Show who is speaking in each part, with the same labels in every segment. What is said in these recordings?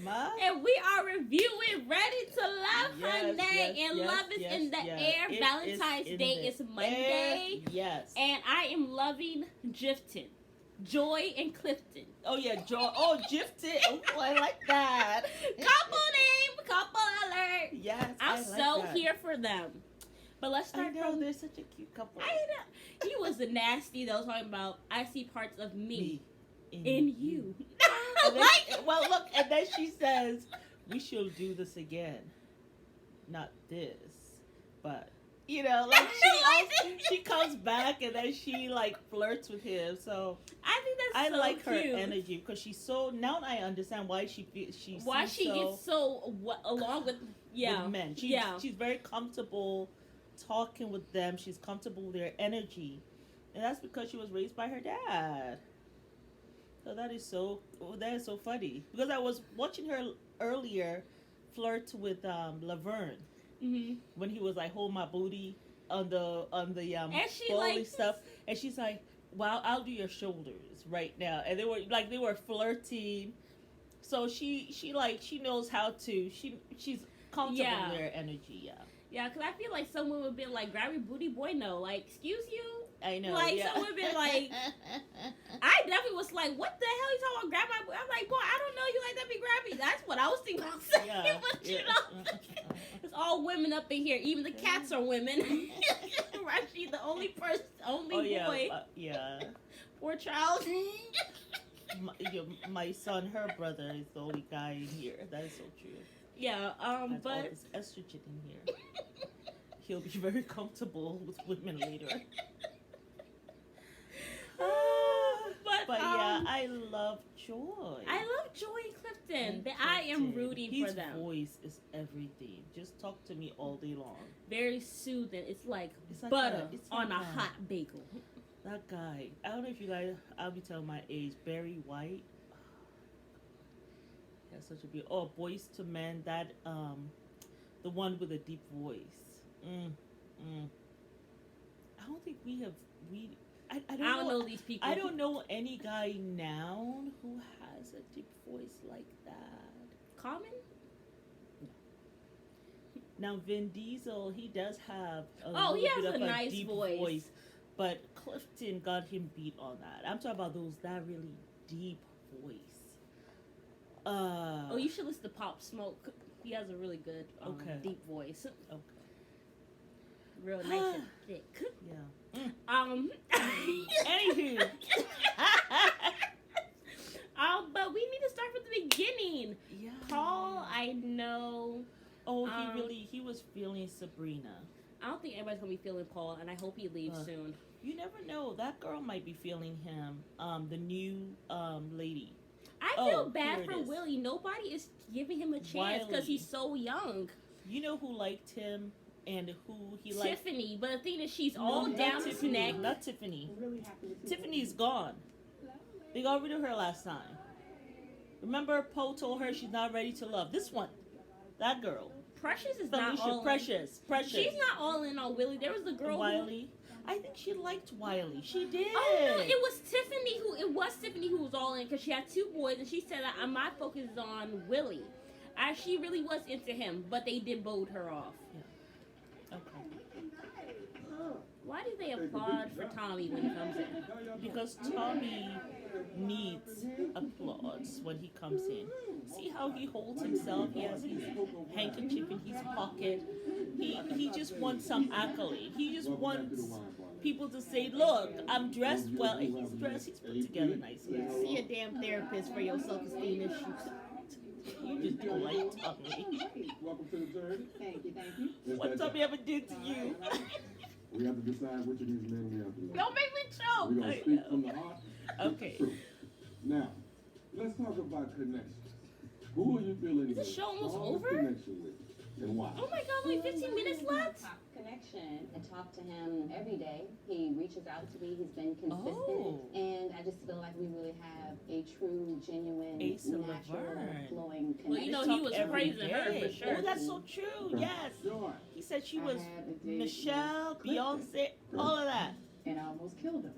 Speaker 1: And we are reviewing Ready to Love, honey. And love is in the air. Valentine's Day is Monday.
Speaker 2: Yes.
Speaker 1: And I am loving Gifton. Joy and Clifton.
Speaker 2: Oh, yeah, Joy. Oh, Gifton. Oh, I like that.
Speaker 1: Couple name, couple alert.
Speaker 2: Yes,
Speaker 1: I'm so here for them. But let's start from...
Speaker 2: they're such a cute couple.
Speaker 1: I know. He was the nasty that was talking about, I see parts of me in you.
Speaker 2: Well, look, and then she says, we should do this again. Not this, but, you know, like she comes back and then she, like, flirts with him. So
Speaker 1: I think that's so
Speaker 2: like
Speaker 1: cute.
Speaker 2: her energy because she's so, now I understand why she gets
Speaker 1: so along with
Speaker 2: men. She's very comfortable talking with them. She's comfortable with their energy. And that's because she was raised by her dad. So that is so funny. Because I was watching her earlier flirt with Laverne.
Speaker 1: Mm-hmm.
Speaker 2: When he was like, hold my booty on the
Speaker 1: and she
Speaker 2: bally stuff. And she's like, well, I'll do your shoulders right now. And they were flirting. So she knows how to, she's comfortable with her energy, yeah.
Speaker 1: Yeah, because I feel like someone would be like, grab your booty, boy, no. Like, excuse you?
Speaker 2: I know,
Speaker 1: like, someone would be like, I definitely was like, what the hell you talking about, grab my booty? I'm like, boy, I don't know you like that, be grabbing. That's what I was thinking about saying, but you know, it's all women up in here. Even the cats are women. Right? She's the only person, boy.
Speaker 2: Yeah.
Speaker 1: Poor child.
Speaker 2: My son, her brother, is the only guy in here. That is so true.
Speaker 1: Yeah, but
Speaker 2: all this estrogen in here. He'll be very comfortable with women later. But yeah, I love Joy.
Speaker 1: I love Joy and Clifton. I am rooting for them.
Speaker 2: His voice is everything. Just talk to me all day long.
Speaker 1: Very soothing. It's like butter on a hot bagel.
Speaker 2: That guy. I don't know if you guys. I'll be telling my age. Barry White. That's such a beautiful. Oh, Boys to Men. That the one with a deep voice. I don't think I don't know these people. I don't know any guy now who has a deep voice like that.
Speaker 1: Common?
Speaker 2: No. Now Vin Diesel, he does have
Speaker 1: he has a nice
Speaker 2: deep voice, but Clifton got him beat on that. I'm talking about that really deep voice.
Speaker 1: You should listen to Pop Smoke. He has a really good deep voice.
Speaker 2: Okay.
Speaker 1: Real nice and thick.
Speaker 2: Yeah.
Speaker 1: Anywho. But we need to start from the beginning.
Speaker 2: Yeah.
Speaker 1: Paul, I know.
Speaker 2: Oh, he was feeling Sabrina.
Speaker 1: I don't think everybody's gonna be feeling Paul, and I hope he leaves soon.
Speaker 2: You never know. That girl might be feeling him. The new lady.
Speaker 1: I feel bad for Willie. Nobody is giving him a chance because he's so young.
Speaker 2: You know who liked him and who he liked?
Speaker 1: Tiffany. But the thing is, she's all down his neck.
Speaker 2: Not Tiffany. Tiffany's gone. They got rid of her last time. Remember, Poe told her she's not ready to love. This one. That girl.
Speaker 1: Precious is not all
Speaker 2: Precious.
Speaker 1: She's not all in on Willie. There was a girl
Speaker 2: Wiley. I think she liked Wiley. She did.
Speaker 1: Oh no, it was Tiffany who was all in because she had two boys and she said that my focus is on Willie. She really was into him, but they did bowed her off.
Speaker 2: Yeah. Okay.
Speaker 1: Why do they applaud for Tommy when he comes in?
Speaker 2: Because Tommy needs applause when he comes in. See how he holds himself? He has his handkerchief in his pocket. He just wants some accolade. He just wants people to say, look, I'm dressed well. And he's put together nicely. See a damn therapist for your self-esteem issues. You just don't like Tommy.
Speaker 3: Welcome to the journey. Thank you.
Speaker 2: What Tommy ever did to you?
Speaker 3: We have to decide which of these men we have to love.
Speaker 1: Don't make me choke.
Speaker 3: We're going to speak from the heart.
Speaker 2: Okay.
Speaker 3: Now, let's talk about connections. Who are you feeling
Speaker 1: Is the show almost over?
Speaker 3: connection with, and why?
Speaker 1: Oh my god, only 15 minutes left?
Speaker 4: Connection. I talk to him every day. He reaches out to me. He's been consistent. And I just feel like we really have a true, genuine, natural, flowing connection.
Speaker 1: Well, you know, he was praising her for sure.
Speaker 2: Oh, that's so true. Yes.
Speaker 3: Joy.
Speaker 2: He said she was Michelle, Beyonce, all of that.
Speaker 4: And I almost killed him.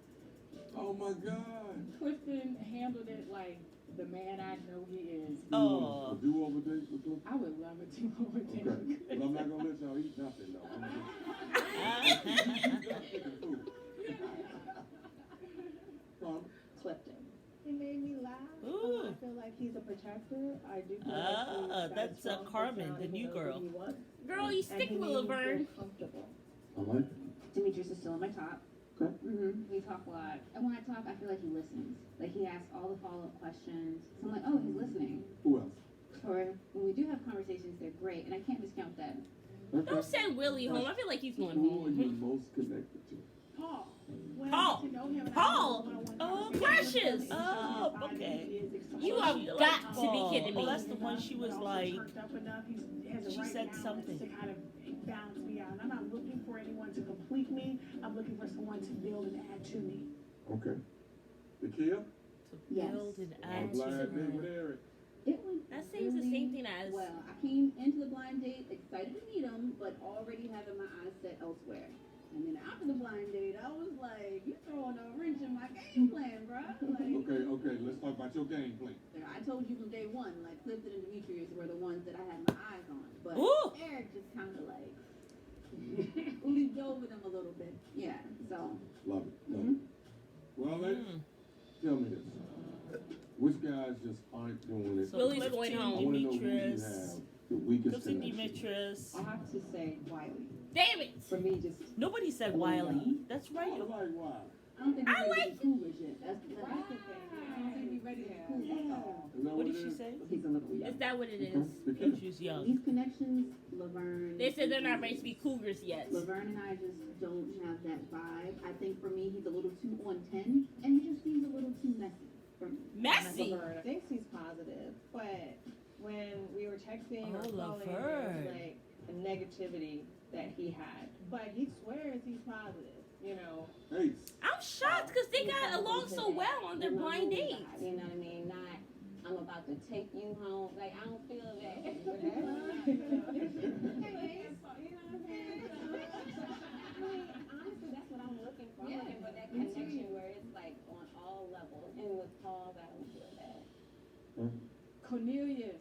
Speaker 3: Oh my God.
Speaker 5: Clifton handled it like the man I know he is.
Speaker 2: Oh.
Speaker 3: A do-over date with Clifton?
Speaker 5: I would love a do-over date.
Speaker 3: Okay. Well, I'm not gonna let y'all eat nothing though. I'm just picking food.
Speaker 4: Clifton.
Speaker 6: He made me laugh.
Speaker 2: Ooh.
Speaker 6: I feel like he's a protector. I do feel like he's got
Speaker 2: That's
Speaker 6: strong
Speaker 2: Carmen, the
Speaker 6: personality.
Speaker 2: new
Speaker 6: He knows
Speaker 2: girl.
Speaker 6: what he wants,
Speaker 1: Girl, you
Speaker 6: and
Speaker 1: stick
Speaker 6: he
Speaker 1: with
Speaker 6: made me
Speaker 1: Laverne.
Speaker 6: feel comfortable.
Speaker 3: I like it.
Speaker 4: Demetrius is still in my top.
Speaker 3: Okay.
Speaker 4: We talk a lot. And when I talk, I feel like he listens. Like he asks all the follow-up questions. So I'm like, oh, he's listening.
Speaker 3: Who else?
Speaker 4: Or when we do have conversations, they're great, and I can't discount that.
Speaker 1: Don't send Willie home. I feel like he's going
Speaker 3: Who are
Speaker 1: home.
Speaker 3: you most connected to?
Speaker 5: Paul. When
Speaker 1: Paul.
Speaker 5: I get to know him and
Speaker 1: Paul.
Speaker 5: I have a one-on-one
Speaker 2: Oh,
Speaker 5: conversation
Speaker 1: Precious.
Speaker 5: with him,
Speaker 2: Oh,
Speaker 5: he
Speaker 2: okay.
Speaker 5: is excited.
Speaker 1: You
Speaker 2: Oh,
Speaker 1: have
Speaker 2: she
Speaker 1: got
Speaker 2: liked
Speaker 1: to be
Speaker 2: Paul.
Speaker 1: kidding me.
Speaker 2: Oh, that's the one she was
Speaker 5: But also
Speaker 2: like.
Speaker 5: turned up enough. He has a
Speaker 2: She
Speaker 5: right
Speaker 2: said
Speaker 5: balance
Speaker 2: something.
Speaker 5: to kind of balance me out. And I'm not looking for anyone to complete me. I'm looking for someone to build and add to me.
Speaker 3: Okay. The kid?
Speaker 2: To
Speaker 4: Yes.
Speaker 2: build and
Speaker 3: I'm
Speaker 2: add
Speaker 3: glad
Speaker 2: to
Speaker 3: they with
Speaker 2: her.
Speaker 3: Eric.
Speaker 4: It went
Speaker 1: That seems the same thing as.
Speaker 4: well. I came into the blind date excited to meet him, but already having my eyes set elsewhere. And then after the blind date, I was like, you throwing a wrench in my game plan, bro. Like,
Speaker 3: Okay, let's talk about your game plan.
Speaker 4: I told you from day one, like Clifton and Demetrius were the ones that I had my eyes on. But
Speaker 2: Ooh.
Speaker 4: Eric just kind of like leaped over them a little bit. Yeah, so.
Speaker 3: Love it. Love it. Well, ladies, tell me this. Which guys just aren't doing it?
Speaker 2: So
Speaker 1: Willie's
Speaker 2: Clifton,
Speaker 1: going
Speaker 3: I
Speaker 1: home.
Speaker 3: want to know who you
Speaker 2: Demetrius.
Speaker 3: have the weakest
Speaker 2: Clifton,
Speaker 3: connection.
Speaker 2: Demetrius.
Speaker 6: I have to say Wiley.
Speaker 1: Damn it!
Speaker 6: For me, just
Speaker 2: Nobody said Wiley. That's right.
Speaker 3: I like why.
Speaker 4: I don't think
Speaker 1: I
Speaker 4: we're ready
Speaker 1: like-
Speaker 4: to be cougars yet. That's the thing. I don't think we're ready to be cougars. That's all.
Speaker 3: Is that
Speaker 2: What
Speaker 3: it
Speaker 2: did she
Speaker 3: is?
Speaker 2: say?
Speaker 6: he's a little young.
Speaker 1: Is that what it
Speaker 3: Okay.
Speaker 1: is?
Speaker 3: The
Speaker 2: Oh,
Speaker 3: kid.
Speaker 2: she's young.
Speaker 4: These connections, Laverne.
Speaker 1: They said they're not ready to be cougars yet.
Speaker 4: Laverne and I just don't have that vibe. I think for me, he's a little too on 10, and he just seems a little too messy for me.
Speaker 1: Messy.
Speaker 6: Laverne thinks he's positive, but when we were texting or
Speaker 2: Oh,
Speaker 6: calling, there
Speaker 2: Laverne.
Speaker 6: was like a negativity that he had. But he swears he's positive, you know.
Speaker 3: Ace.
Speaker 1: I'm shocked because they got along so well on their blind date.
Speaker 4: You know what I mean? Not, I'm about to take you home. Like, I don't feel honestly, that's what I'm looking for. I'm looking for that connection where it's like on all levels. And with Paul, I don't feel that.
Speaker 5: Cornelius,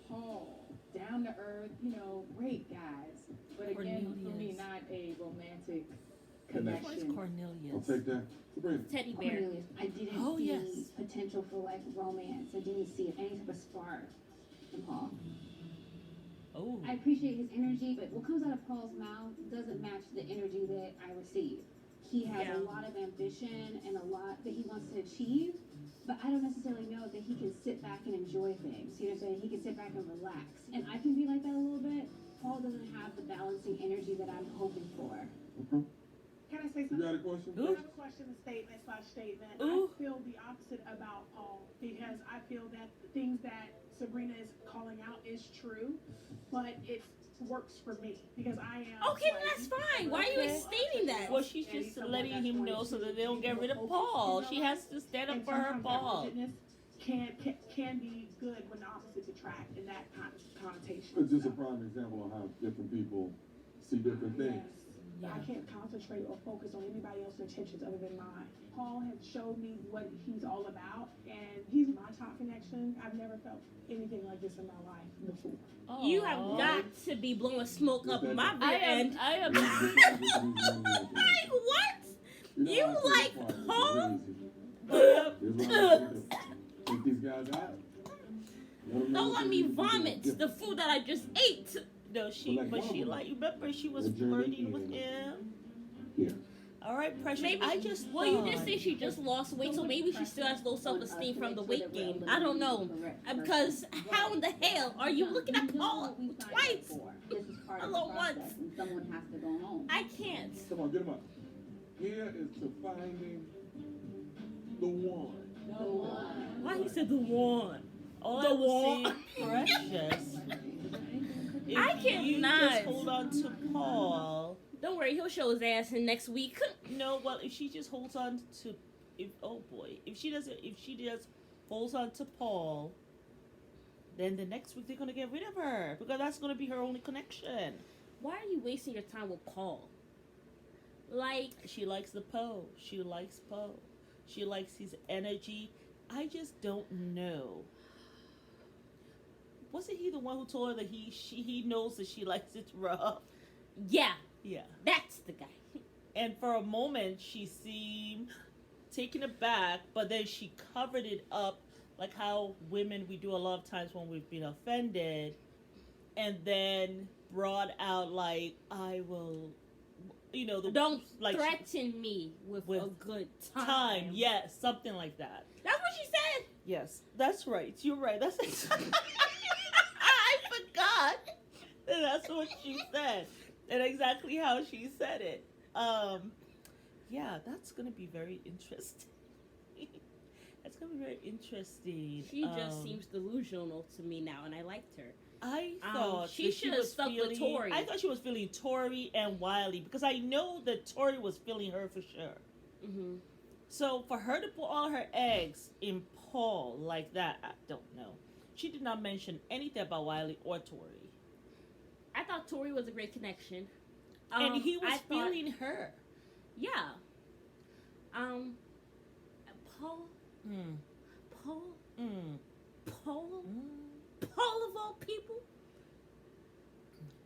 Speaker 5: Paul, down to earth, you know, great guys. But again, for me,
Speaker 2: Cornelius.
Speaker 5: not a romantic
Speaker 2: Where's
Speaker 5: connection.
Speaker 3: I'll
Speaker 2: Cornelius?
Speaker 3: take that. Sabrina.
Speaker 1: Teddy bear.
Speaker 4: Cornelius, I didn't
Speaker 2: Oh,
Speaker 4: see
Speaker 2: yes.
Speaker 4: potential for like romance. I didn't see any type of spark in Paul.
Speaker 2: Oh.
Speaker 4: I appreciate his energy, but what comes out of Paul's mouth doesn't match the energy that I receive. He has
Speaker 1: Yeah.
Speaker 4: a lot of ambition and a lot that he wants to achieve, but I don't necessarily know that he can sit back and enjoy things. You know what I'm saying? He can sit back and relax. And I can be like that a little bit. Paul doesn't have the balancing energy that I'm hoping for.
Speaker 3: Okay.
Speaker 5: Can I say
Speaker 3: You
Speaker 5: something?
Speaker 3: got a question?
Speaker 2: Ooh.
Speaker 5: I have a question, a statement.
Speaker 2: Ooh.
Speaker 5: I feel the opposite about Paul because I feel that the things that Sabrina is calling out is true, but it works for me because I am.
Speaker 1: Okay, then that's fine. Why are you stating that?
Speaker 2: Well, she's just letting him know so that they don't get rid of Paul. She has to stand up
Speaker 5: And
Speaker 2: for her
Speaker 5: sometimes that
Speaker 2: Paul.
Speaker 5: rigidness can be good when the opposites attract in that kind of connotation.
Speaker 3: It's just a prime example of how different people see different things.
Speaker 5: Yes. I can't concentrate or focus on anybody else's intentions other than mine. Paul has showed me what he's all about, and he's my top connection. I've never felt anything like this in my life before.
Speaker 1: You have got to be blowing smoke up my
Speaker 2: I
Speaker 1: rear end.
Speaker 2: am.
Speaker 1: Like, what? You like Paul?
Speaker 3: Take these guys out.
Speaker 1: Don't let me vomit the food that I just ate.
Speaker 2: No, but she like, remember she was flirting with him.
Speaker 3: Yeah.
Speaker 2: All right, Precious.
Speaker 1: Maybe.
Speaker 2: I just
Speaker 1: Well, you
Speaker 2: thought-
Speaker 1: did say she just lost weight, so maybe she still has low self-esteem from the weight gain. I don't know. Because how in the hell are you looking at Paul twice?
Speaker 4: This is part of
Speaker 1: Hello,
Speaker 4: the process,
Speaker 1: once.
Speaker 4: and someone has to go home.
Speaker 1: I can't.
Speaker 3: Come on, get him up. Here is to finding the one.
Speaker 4: The one.
Speaker 1: Why he said the one?
Speaker 2: All
Speaker 1: The
Speaker 2: I was
Speaker 1: wall.
Speaker 2: saying, Precious. If
Speaker 1: I
Speaker 2: You
Speaker 1: cannot.
Speaker 2: just hold on to Paul.
Speaker 1: Don't worry, he'll show his ass in next week.
Speaker 2: No, well, if she just holds on to, if she just holds on to Paul, then the next week they're gonna get rid of her because that's gonna be her only connection.
Speaker 1: Why are you wasting your time with Paul? Like,
Speaker 2: She likes the Poe. She likes Poe. She likes his energy. I just don't know. Wasn't he the one who told her that he knows that she likes it rough?
Speaker 1: Yeah,
Speaker 2: Yeah.
Speaker 1: that's the guy.
Speaker 2: And for a moment, she seemed taken aback, but then she covered it up, like how women, we do a lot of times when we've been offended, and then brought out, like, I will,
Speaker 1: Don't
Speaker 2: like,
Speaker 1: threaten me with a good
Speaker 2: time. Yes, something like that.
Speaker 1: That's what she said.
Speaker 2: Yes, that's right. You're right. That's I forgot. That's what she said, and exactly how she said it. Yeah, that's gonna be very interesting. That's gonna be very interesting.
Speaker 1: She just seems delusional to me now, and I liked her.
Speaker 2: I thought
Speaker 1: she should have stuck with Tori.
Speaker 2: I thought she was feeling Tori and Wiley, because I know that Tori was feeling her for sure.
Speaker 1: Mm-hmm.
Speaker 2: So for her to put all her eggs in Paul like that, I don't know. She did not mention anything about Wiley or Tori.
Speaker 1: I thought Tori was a great connection.
Speaker 2: And he was feeling her.
Speaker 1: Yeah. Paul.
Speaker 2: Mm.
Speaker 1: Paul.
Speaker 2: Mm.
Speaker 1: Paul.
Speaker 2: Mm.
Speaker 1: Paul of all people.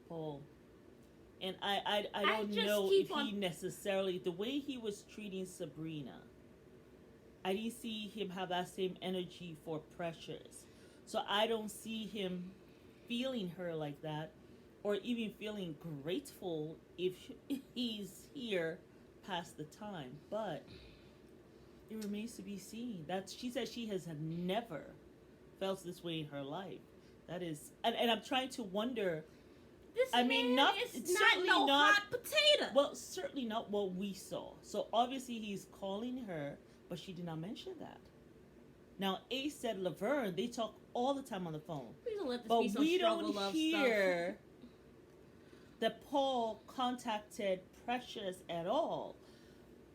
Speaker 2: Paul. And I don't know if he necessarily, the way he was treating Sabrina, I didn't see him have that same energy for Precious. So I don't see him feeling her like that, or even feeling grateful if he's here past the time. But it remains to be seen. She said she has never felt this way in her life. That is, and I'm trying to wonder.
Speaker 1: This
Speaker 2: certainly
Speaker 1: not hot potato.
Speaker 2: Well, certainly not what we saw. So obviously he's calling her, but she did not mention that. Now, Ace said Laverne, they talk all the time on the phone.
Speaker 1: Please don't let this
Speaker 2: but
Speaker 1: be some
Speaker 2: we
Speaker 1: struggle
Speaker 2: don't
Speaker 1: love
Speaker 2: hear
Speaker 1: stuff.
Speaker 2: that Paul contacted Precious at all.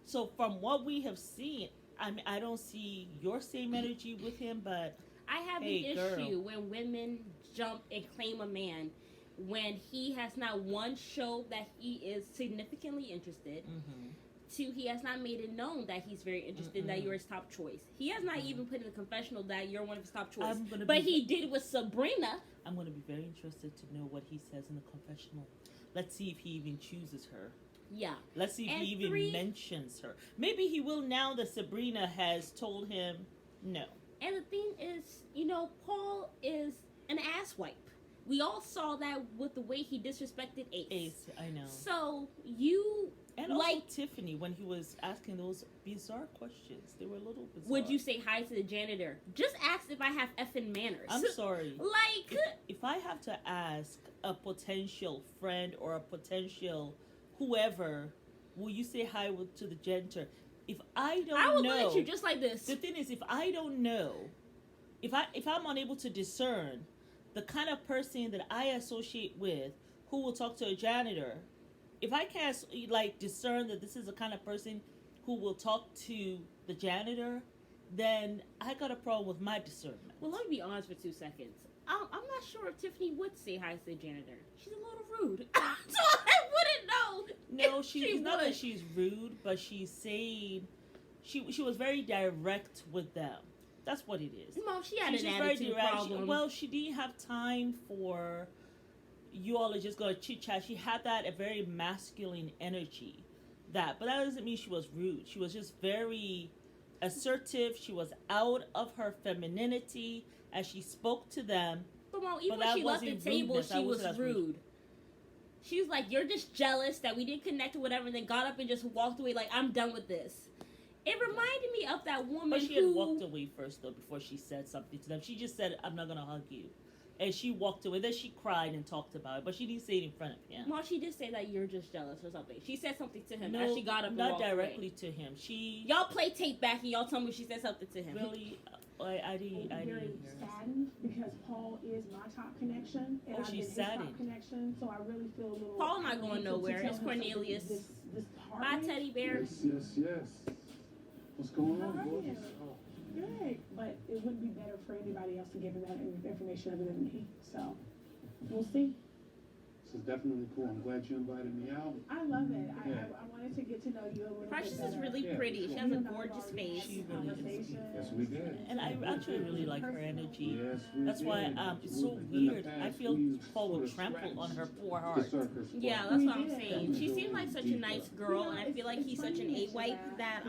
Speaker 2: So from what we have seen, I mean, I don't see your same energy with him, but
Speaker 1: I have an issue when women jump and claim a man when he has not, one, showed that he is significantly interested.
Speaker 2: Mm-hmm.
Speaker 1: Two, he has not made it known that he's very interested, that you're his top choice. He has not even put in the confessional that you're one of his top choice. But he did with Sabrina.
Speaker 2: I'm going to be very interested to know what he says in the confessional. Let's see if he even chooses her.
Speaker 1: Yeah.
Speaker 2: Let's see if he even mentions her. Maybe he will now that Sabrina has told him no.
Speaker 1: And the thing is, Paul is an asswipe. We all saw that with the way he disrespected Ace.
Speaker 2: I know.
Speaker 1: So you
Speaker 2: and also Tiffany, when he was asking those bizarre questions, they were a little bizarre.
Speaker 1: Would you say hi to the janitor? Just ask if I have effing manners.
Speaker 2: I'm sorry.
Speaker 1: Like,
Speaker 2: if I have to ask a potential friend or a potential whoever, will you say hi to the janitor? If I don't know,
Speaker 1: I will look at you just like this.
Speaker 2: The thing is, if I don't know, if I'm unable to discern the kind of person that I associate with who will talk to a janitor, if I can't discern that this is the kind of person who will talk to the janitor, then I got a problem with my discernment.
Speaker 1: Well, let me be honest for 2 seconds. I'm not sure if Tiffany would say hi to the janitor. She's a little rude. So I wouldn't know.
Speaker 2: No, she's not that she's rude, but she's saying she was very direct with them. That's what it is.
Speaker 1: No, she had an attitude problem.
Speaker 2: Well, she didn't have time for you all to just go chit chat. She had a very masculine energy. But that doesn't mean she was rude. She was just very assertive. She was out of her femininity as she spoke to them.
Speaker 1: But Mom, even when she left the table, she was rude. She was like, "You're just jealous that we didn't connect or whatever," and then got up and just walked away like, "I'm done with this." It reminded me of that woman
Speaker 2: But she had walked away first, though, before she said something to them. She just said, "I'm not going to hug you." And she walked away. Then she cried and talked about it, but she didn't say it in front of him.
Speaker 1: Well, she did say that you're just jealous or something. She said something to him as she got up and walked away.
Speaker 2: Not directly to him.
Speaker 1: Y'all play tape back and y'all tell me she said something to him.
Speaker 2: Really? I didn't hear
Speaker 5: very saddened because Paul is my top connection. And I've been his top connection, so I really feel a little...
Speaker 1: Paul not going nowhere. It's Cornelius. Bye, teddy bear.
Speaker 3: Yes. What's going on, boy?
Speaker 5: Good, but it wouldn't be better for anybody else to give him that information other than me. So, we'll see.
Speaker 7: is definitely cool. I'm glad you invited me out.
Speaker 5: I love it.
Speaker 7: Yeah.
Speaker 5: I wanted to get to know you a little
Speaker 1: Precious
Speaker 5: bit
Speaker 1: is
Speaker 5: better.
Speaker 1: really
Speaker 7: Yeah,
Speaker 1: pretty.
Speaker 7: for
Speaker 1: She
Speaker 7: sure.
Speaker 1: has a
Speaker 5: You and I have
Speaker 1: gorgeous
Speaker 5: already
Speaker 1: face.
Speaker 5: had
Speaker 2: She
Speaker 5: this
Speaker 2: really is.
Speaker 5: conversation.
Speaker 7: Yes, we did.
Speaker 2: And I actually really like her energy.
Speaker 7: Yes, we
Speaker 2: That's
Speaker 7: did.
Speaker 2: why it's so
Speaker 7: In the
Speaker 2: weird. I
Speaker 7: past,
Speaker 2: feel
Speaker 7: we've
Speaker 2: Paul
Speaker 7: sort
Speaker 2: would
Speaker 7: of
Speaker 2: trample on her
Speaker 7: scratched
Speaker 2: poor
Speaker 7: the
Speaker 2: heart.
Speaker 7: surface, but
Speaker 1: Yeah, that's what I'm
Speaker 5: We
Speaker 1: saying.
Speaker 5: did.
Speaker 1: She seemed like such a nice girl, and I feel like he's such an A-white that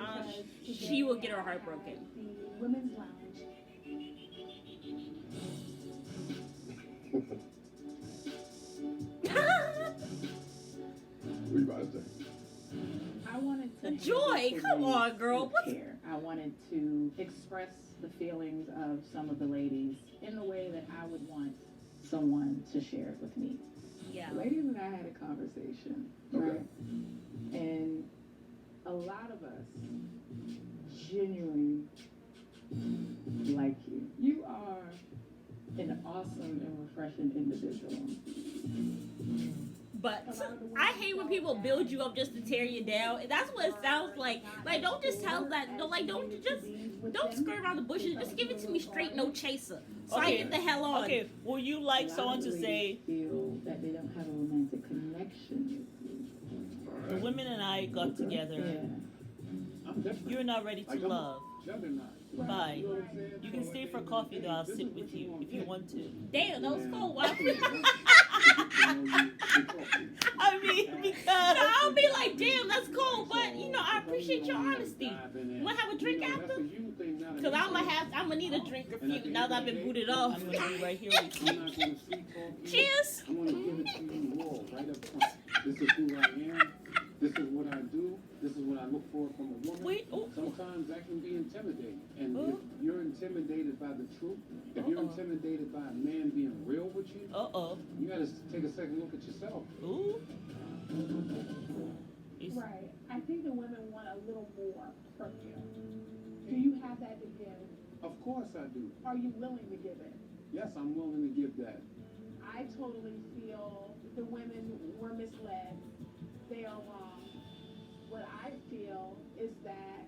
Speaker 1: she will get her heart broken.
Speaker 5: The women's lounge.
Speaker 3: What you about to say?
Speaker 6: I wanted to
Speaker 1: Joy, come on, girl.
Speaker 6: What's here? I wanted to express the feelings of some of the ladies in the way that I would want someone to share it with me.
Speaker 1: Yeah.
Speaker 6: Ladies and I had a conversation,
Speaker 3: Okay.
Speaker 6: right? And a lot of us genuinely like you. You are an awesome and refreshing individual.
Speaker 1: But I hate when people build you up just to tear you down. And that's what it sounds like. Like, don't just tell that. Don't skirt around the bushes. Just give it to me straight, no chaser. So I get the hell on.
Speaker 2: Okay, would you like someone to say,
Speaker 6: feel that they don't have a romantic connection with you.
Speaker 2: the women and I got together,
Speaker 6: Yeah.
Speaker 7: I'm different.
Speaker 2: you're not ready to
Speaker 7: Like, I'm
Speaker 2: love.
Speaker 7: Juggernaut.
Speaker 2: Bye.
Speaker 7: You know what I'm saying?
Speaker 2: You can stay for coffee though, I'll sit with you if you want to.
Speaker 1: Damn, that was cold.
Speaker 2: I mean, because
Speaker 1: I'll be like, damn, that's cool. But, you know, I appreciate your honesty. You want to have a drink after? Because I'm going to need a drink or few now that I've been booted off.
Speaker 2: I'm gonna be right here with
Speaker 7: I'm
Speaker 2: you.
Speaker 7: not gonna sweet talk you.
Speaker 1: Cheers.
Speaker 7: I want to give it to you raw, right up front. This is who I am. This is what I do. This is what I look for from a woman.
Speaker 2: Wait, oh,
Speaker 7: Sometimes that can be intimidating. And
Speaker 2: Oh.
Speaker 7: if you're intimidated by the truth, if you're intimidated by a man being real with you,
Speaker 2: uh-oh.
Speaker 7: you gotta take a second look at yourself.
Speaker 2: Ooh. It's-
Speaker 5: Right. I think the women want a little more from you. Do you have that to give?
Speaker 7: Of course I do.
Speaker 5: Are you willing to give it?
Speaker 7: Yes, I'm willing to give that.
Speaker 5: I totally feel the women were misled. They are wrong. What I feel is that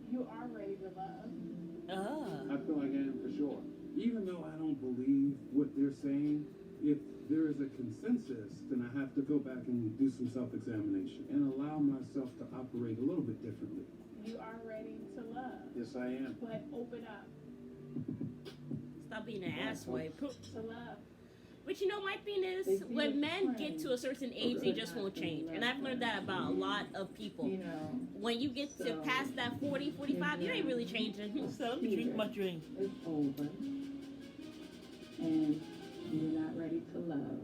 Speaker 5: you are ready to love.
Speaker 7: I feel like I am for sure. Even though I don't believe what they're saying, if there is a consensus, then I have to go back and do some self-examination and allow myself to operate a little bit differently.
Speaker 5: You are ready to love,
Speaker 7: Yes, I am.
Speaker 5: but open up
Speaker 1: Stop being an asswipe.
Speaker 5: to love.
Speaker 1: But you know, my thing is, when men get to a certain age, they just won't change. And I've learned that about a lot of people.
Speaker 6: You know,
Speaker 1: When you get to past that 40, 45, you ain't really changing.
Speaker 2: So let me drink my drink.
Speaker 6: it's over. And you're not ready to love.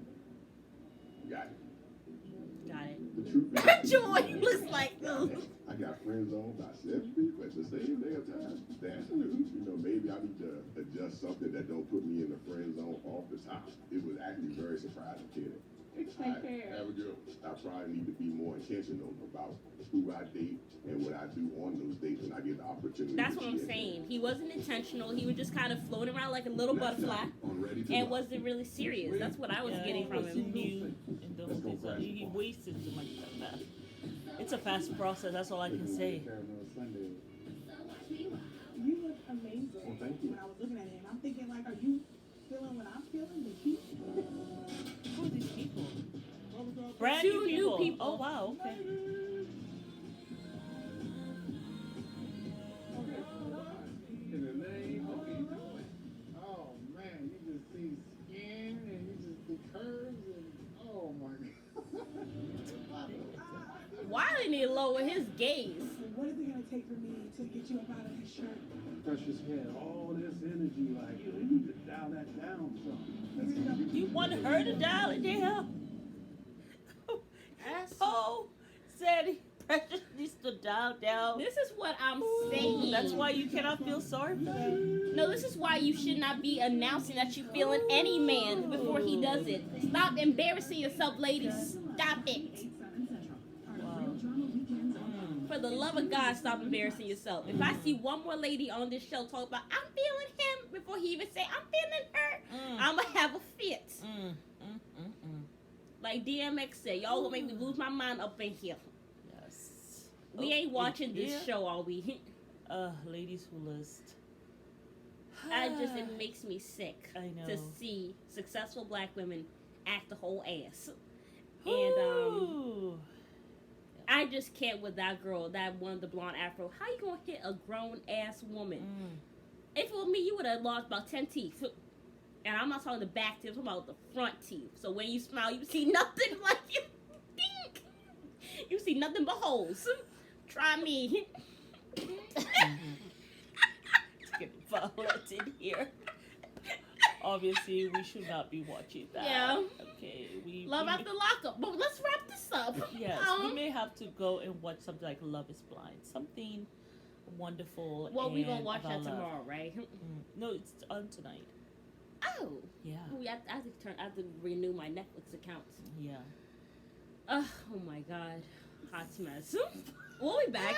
Speaker 3: Got it.
Speaker 1: Got it.
Speaker 3: The truth is,
Speaker 1: Joy looks like, ugh.
Speaker 3: I got friend zones, I said people at the same damn time. That's new. You know, maybe I need to adjust something that don't put me in the friend zone off the top. It was actually very surprising, kid.
Speaker 6: Take care.
Speaker 3: Have a good. I probably need to be more intentional about who I date and what I do on those dates when I get the opportunity.
Speaker 1: That's
Speaker 3: to
Speaker 1: what I'm
Speaker 3: share.
Speaker 1: saying. He wasn't intentional. He was just kind of floating around like a little
Speaker 3: That's
Speaker 1: butterfly
Speaker 3: not on Ready to
Speaker 1: and
Speaker 3: Love.
Speaker 1: wasn't really serious. That's what I was
Speaker 2: Yeah,
Speaker 1: getting from
Speaker 2: he
Speaker 1: him.
Speaker 2: knew in those days. He wasted too much of that. It's a fast process, that's all I can say.
Speaker 7: Sunday.
Speaker 5: You look amazing.
Speaker 3: Well, thank you.
Speaker 5: When I was looking at him, I'm thinking like, are you feeling what I'm feeling? The heat?
Speaker 2: Who are these people? Brand
Speaker 1: Two new people.
Speaker 2: Oh wow, okay.
Speaker 7: In the name, what are you doing? Oh man, you just see skin and you just see curves and oh my god.
Speaker 1: Why didn't he lower his gaze?
Speaker 5: What is it going to take for me to get you up out of this shirt?
Speaker 7: Precious had all this energy, like you need to dial that down some.
Speaker 2: You want her to dial it down? Oh, said he Precious needs to dial down.
Speaker 1: This is what I'm saying.
Speaker 2: That's why you cannot feel sorry for him.
Speaker 1: No, this is why you should not be announcing that you're feeling any man before he does it. Stop embarrassing yourself, ladies. Stop it. For the love of God, stop embarrassing yourself. If I see one more lady on this show talk about I'm feeling him before he even say I'm feeling her, I'ma have a fit. Like DMX said, y'all gonna make me lose my mind up in here.
Speaker 2: Yes.
Speaker 1: We ain't watching this show, are we?
Speaker 2: Ladies who list.
Speaker 1: It makes me sick
Speaker 2: I know.
Speaker 1: to see successful black women act the whole ass. And
Speaker 2: Ooh.
Speaker 1: I just can't with that girl, that one, the blonde afro. How you gonna hit a grown ass woman? If it was me, you would have lost about 10 teeth. And I'm not talking the back teeth, I'm talking about the front teeth. So when you smile, you see nothing like you think. You see nothing but holes. Try me.
Speaker 2: It's getting violent in here. Obviously, we should not be watching that.
Speaker 1: Yeah.
Speaker 2: Okay.
Speaker 1: Love
Speaker 2: we
Speaker 1: after lockup. But let's wrap this up.
Speaker 2: Yes, we may have to go and watch something like Love is Blind. Something wonderful.
Speaker 1: Well, we're gonna watch
Speaker 2: about
Speaker 1: that
Speaker 2: love.
Speaker 1: tomorrow, right?
Speaker 2: No, it's on tonight.
Speaker 1: Oh.
Speaker 2: Yeah.
Speaker 1: I have to renew my Netflix account.
Speaker 2: Yeah.
Speaker 1: Oh my god. Hot mess. We'll be back.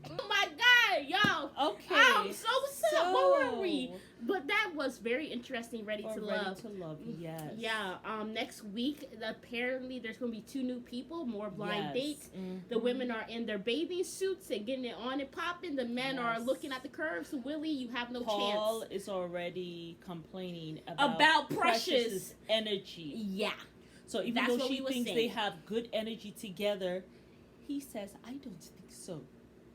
Speaker 1: Oh my god, y'all.
Speaker 2: Okay.
Speaker 1: I'm so sad. Where were we? But that was very interesting. Ready to
Speaker 2: Ready
Speaker 1: Love.
Speaker 2: to Love, yes.
Speaker 1: Yeah. Next week, apparently there's gonna be 2 new people, more blind
Speaker 2: Yes.
Speaker 1: dates. The women are in their bathing suits and getting it on and popping. The men are
Speaker 2: Yes.
Speaker 1: looking at the curves. So Willie, you have no
Speaker 2: Paul
Speaker 1: chance.
Speaker 2: is already complaining about
Speaker 1: Precious.
Speaker 2: Precious's energy.
Speaker 1: Yeah.
Speaker 2: So even
Speaker 1: That's
Speaker 2: though
Speaker 1: what
Speaker 2: she
Speaker 1: we were
Speaker 2: thinks they
Speaker 1: saying.
Speaker 2: have good energy together, he says, I don't think so.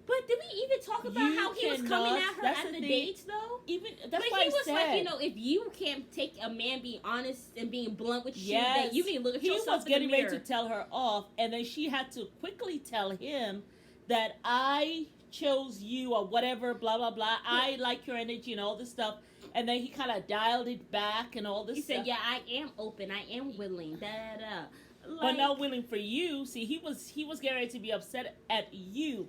Speaker 1: But did we even talk about
Speaker 2: You
Speaker 1: how he was coming
Speaker 2: cannot-
Speaker 1: at her
Speaker 2: that's
Speaker 1: at
Speaker 2: the
Speaker 1: the
Speaker 2: thing.
Speaker 1: dates, though?
Speaker 2: Even that's
Speaker 1: But
Speaker 2: why
Speaker 1: he
Speaker 2: I
Speaker 1: was
Speaker 2: said,
Speaker 1: like, you know, if you can't take a man being honest and being blunt with you,
Speaker 2: yes,
Speaker 1: then you need to look at
Speaker 2: he
Speaker 1: yourself
Speaker 2: was
Speaker 1: in the
Speaker 2: getting ready
Speaker 1: mirror.
Speaker 2: to tell her off, and then she had to quickly tell him that I chose you or whatever, blah blah blah. I like your energy and all this stuff. And then he kind of dialed it back and all this
Speaker 1: He
Speaker 2: stuff.
Speaker 1: said, yeah, I am open. I am willing. Da da da.
Speaker 2: But not willing for you. See, he was getting ready to be upset at you.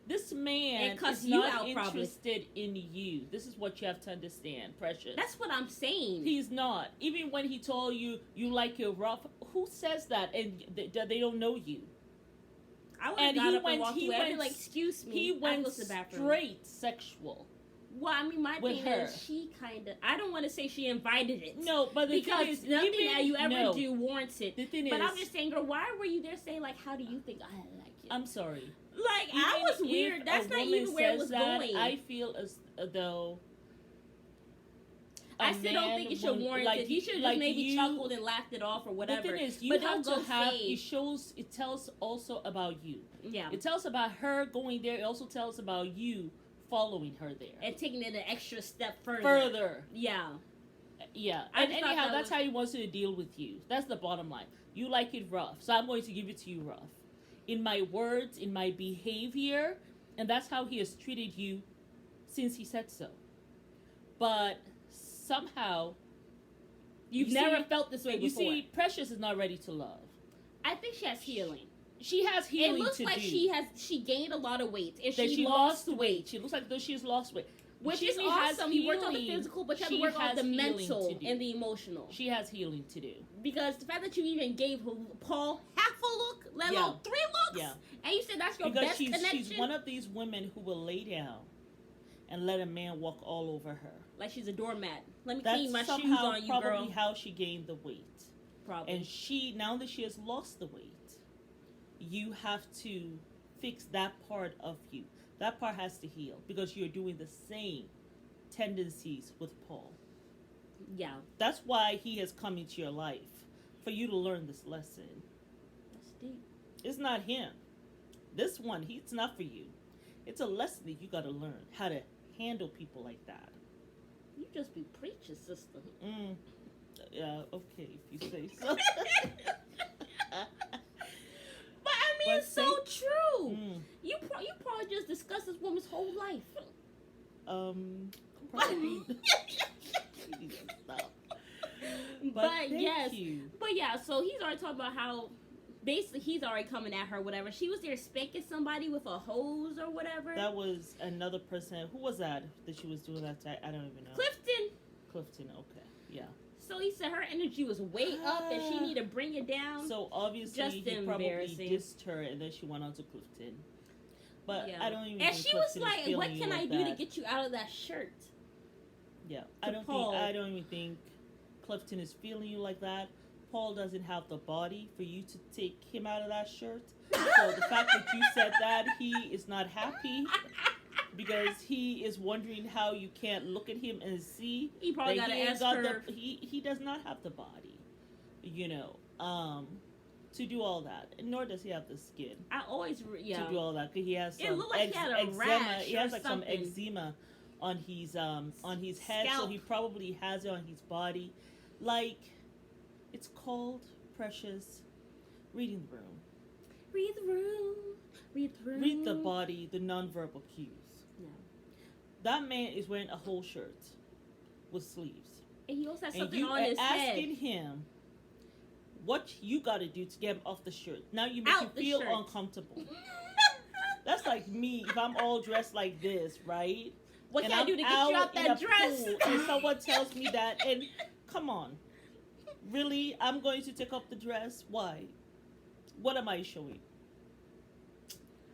Speaker 2: This man
Speaker 1: And cuss
Speaker 2: is
Speaker 1: you
Speaker 2: not
Speaker 1: out, probably.
Speaker 2: interested in you. This is what you have to understand, Precious.
Speaker 1: That's what I'm saying.
Speaker 2: He's not. Even when he told you you like your rough, who says that? And they don't know you.
Speaker 1: I would have got up and walked away. I'd be
Speaker 2: went-
Speaker 1: like, excuse me.
Speaker 2: He
Speaker 1: I
Speaker 2: went
Speaker 1: go to the bathroom.
Speaker 2: straight sexual.
Speaker 1: Well, I mean, my
Speaker 2: with
Speaker 1: thing
Speaker 2: her.
Speaker 1: is, she kind of. I don't want to say she invited it.
Speaker 2: No, but the
Speaker 1: because
Speaker 2: thing is,
Speaker 1: nothing
Speaker 2: even-
Speaker 1: that you ever
Speaker 2: no.
Speaker 1: do warrants it.
Speaker 2: The thing
Speaker 1: But
Speaker 2: is,
Speaker 1: I'm just saying, girl, why were you there saying, like, how do you think I like it?
Speaker 2: I'm sorry.
Speaker 1: Like, I
Speaker 2: Even
Speaker 1: was
Speaker 2: if
Speaker 1: weird. That's
Speaker 2: a
Speaker 1: not
Speaker 2: woman
Speaker 1: even where it
Speaker 2: says
Speaker 1: was
Speaker 2: that,
Speaker 1: going.
Speaker 2: I feel as though.
Speaker 1: I still don't think it should warrant it. You should have just maybe chuckled and laughed it off or whatever.
Speaker 2: The thing is, you
Speaker 1: but
Speaker 2: have
Speaker 1: don't
Speaker 2: to
Speaker 1: go
Speaker 2: have.
Speaker 1: fake.
Speaker 2: It tells also about you.
Speaker 1: Yeah.
Speaker 2: It tells about her going there. It also tells about you following her there.
Speaker 1: And taking it an extra step further. Yeah.
Speaker 2: Yeah.
Speaker 1: I
Speaker 2: And
Speaker 1: just thought
Speaker 2: anyhow,
Speaker 1: that
Speaker 2: that's
Speaker 1: was-
Speaker 2: how he wants to deal with you. That's the bottom line. You like it rough, so I'm going to give it to you rough. In my words, in my behavior, and that's how he has treated you since he said so. But somehow,
Speaker 1: You've
Speaker 2: you
Speaker 1: never
Speaker 2: see-
Speaker 1: felt this way
Speaker 2: you
Speaker 1: before.
Speaker 2: see, Precious is not ready to love.
Speaker 1: I think she has healing.
Speaker 2: She has healing
Speaker 1: It looks
Speaker 2: to
Speaker 1: like
Speaker 2: do.
Speaker 1: she gained a lot of weight. And
Speaker 2: That
Speaker 1: she lost weight.
Speaker 2: She looks like though she has lost weight.
Speaker 1: Which
Speaker 2: She
Speaker 1: is
Speaker 2: has
Speaker 1: awesome. You worked on the
Speaker 2: healing.
Speaker 1: physical, but you have
Speaker 2: She
Speaker 1: to work on
Speaker 2: has
Speaker 1: the
Speaker 2: healing
Speaker 1: mental
Speaker 2: to do.
Speaker 1: and the emotional.
Speaker 2: She has healing to do.
Speaker 1: Because the fact that you even gave Paul half a look, let
Speaker 2: Yeah.
Speaker 1: alone 3 looks,
Speaker 2: Yeah.
Speaker 1: and you said that's your
Speaker 2: Because
Speaker 1: best
Speaker 2: she's
Speaker 1: connection,
Speaker 2: one of these women who will lay down and let a man walk all over her.
Speaker 1: like she's a doormat. Let me
Speaker 2: That's
Speaker 1: clean my shoes
Speaker 2: somehow
Speaker 1: on you,
Speaker 2: probably
Speaker 1: girl.
Speaker 2: how she gained the weight.
Speaker 1: Probably.
Speaker 2: And now that she has lost the weight, you have to fix that part of you. That part has to heal because you're doing the same tendencies with Paul.
Speaker 1: Yeah,
Speaker 2: That's why he has come into your life, for you to learn this lesson.
Speaker 1: that's deep.
Speaker 2: It's not him. This one, he's not for you. It's a lesson that you got to learn how to handle people like that.
Speaker 1: You just be preaching, sister.
Speaker 2: Yeah, okay, if you say so.
Speaker 1: But I mean,
Speaker 2: But
Speaker 1: it's so true.
Speaker 2: Mm,
Speaker 1: You probably just discussed this woman's whole life.
Speaker 2: probably. You need to stop.
Speaker 1: But
Speaker 2: thank
Speaker 1: yes.
Speaker 2: you.
Speaker 1: But yeah, so he's already talking about how basically he's already coming at her, whatever. She was there spanking somebody with a hose or whatever.
Speaker 2: That was another person. Who was that she was doing that to? I don't even know. Clifton, okay. Yeah.
Speaker 1: So he said her energy was way up and she needed to bring it down.
Speaker 2: So obviously
Speaker 1: Just
Speaker 2: he probably
Speaker 1: embarrassing.
Speaker 2: dissed her and then she went on to Clifton. But
Speaker 1: Yeah.
Speaker 2: I don't even
Speaker 1: And
Speaker 2: think
Speaker 1: she was
Speaker 2: Clifton is
Speaker 1: like,
Speaker 2: feeling
Speaker 1: what
Speaker 2: you
Speaker 1: can I
Speaker 2: like
Speaker 1: do to
Speaker 2: that.
Speaker 1: get you out of that shirt?
Speaker 2: Yeah.
Speaker 1: to Paul?
Speaker 2: I don't even think Clifton is feeling you like that. Paul doesn't have the body for you to take him out of that shirt. So the fact that you said that, he is not happy because he is wondering how you can't look at him and see
Speaker 1: He probably
Speaker 2: that
Speaker 1: got
Speaker 2: he
Speaker 1: an
Speaker 2: ain't
Speaker 1: S
Speaker 2: got
Speaker 1: curve.
Speaker 2: he does not have the body. you know, to do all that. And nor does he have the skin
Speaker 1: I always,
Speaker 2: to do all that. 'Cause he has some
Speaker 1: It looked like he had a
Speaker 2: eczema.
Speaker 1: rash
Speaker 2: He has
Speaker 1: or
Speaker 2: like some
Speaker 1: something.
Speaker 2: eczema on his head, so
Speaker 1: Scalp.
Speaker 2: he probably has it on his body. Like, it's called, Precious, reading the room.
Speaker 1: Read the room. Read the room.
Speaker 2: Read the body, the nonverbal cues.
Speaker 1: Yeah.
Speaker 2: That man is wearing a whole shirt with sleeves.
Speaker 1: And he also has
Speaker 2: And
Speaker 1: something
Speaker 2: you
Speaker 1: on
Speaker 2: are
Speaker 1: his
Speaker 2: asking
Speaker 1: head.
Speaker 2: him what you got to do to get him off the shirt. Now you make
Speaker 1: Out
Speaker 2: him
Speaker 1: the
Speaker 2: feel
Speaker 1: shirt.
Speaker 2: uncomfortable. That's like me if I'm all dressed like this, right?
Speaker 1: What
Speaker 2: and
Speaker 1: can I
Speaker 2: I'm
Speaker 1: do to get you out
Speaker 2: in
Speaker 1: that
Speaker 2: a
Speaker 1: dress?
Speaker 2: pool and someone tells me that, and come on, really? I'm going to take off the dress? Why? What am I showing?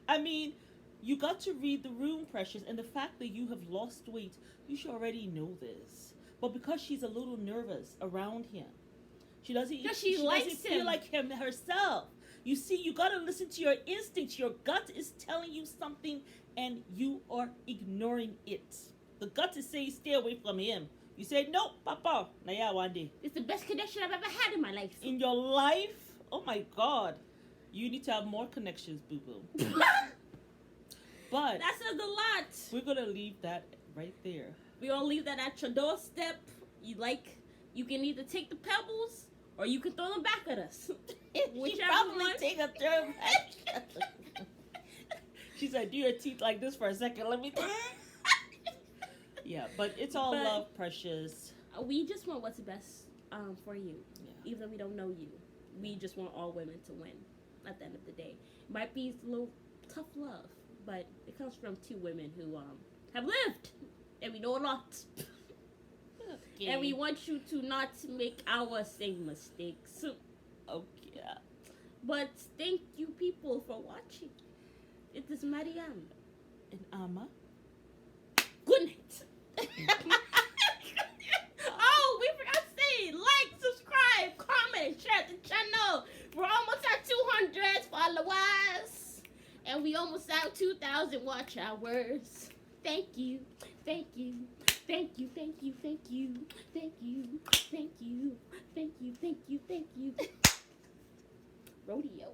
Speaker 2: I mean, you got to read the room, Precious, and the fact that you have lost weight, you should already know this. But because she's a little nervous around him, she doesn't.
Speaker 1: Because she likes
Speaker 2: doesn't feel
Speaker 1: him.
Speaker 2: like him herself. You see, you gotta listen to your instincts. Your gut is telling you something, and you are ignoring it. The gut is saying, "Stay away from him." You say, "No, Papa." Now, yeah, one day
Speaker 1: It's the best connection I've ever had in my life.
Speaker 2: in your life, oh my God, you need to have more connections, boo boo. But
Speaker 1: That says a lot.
Speaker 2: we're gonna leave that right there.
Speaker 1: We all leave that at your doorstep. You can either take the pebbles or you can throw them back at us.
Speaker 2: She
Speaker 1: Whichever
Speaker 2: probably
Speaker 1: one.
Speaker 2: take a turn back. She said, "Do your teeth like this for a second. Let me." Yeah, but it's all
Speaker 1: But-
Speaker 2: love, Precious.
Speaker 1: We just want what's best for you.
Speaker 2: Yeah.
Speaker 1: Even though we don't know you. We just want all women to win at the end of the day. It might be a little tough love, but it comes from two women who have lived. And we know a lot.
Speaker 2: Okay.
Speaker 1: And we want you to not make our same mistakes.
Speaker 2: Okay.
Speaker 1: But thank you people for watching. It is Mariam.
Speaker 2: And Amma.
Speaker 1: Good night. Oh, we forgot to say, like, subscribe, comment, share the channel. We're almost at 200 followers. And we almost at 2,000 watch hours. Thank you. Thank you. Thank you. Thank you. Thank you. Thank you. Thank you. Thank you. Thank you. Thank you. Rodeo.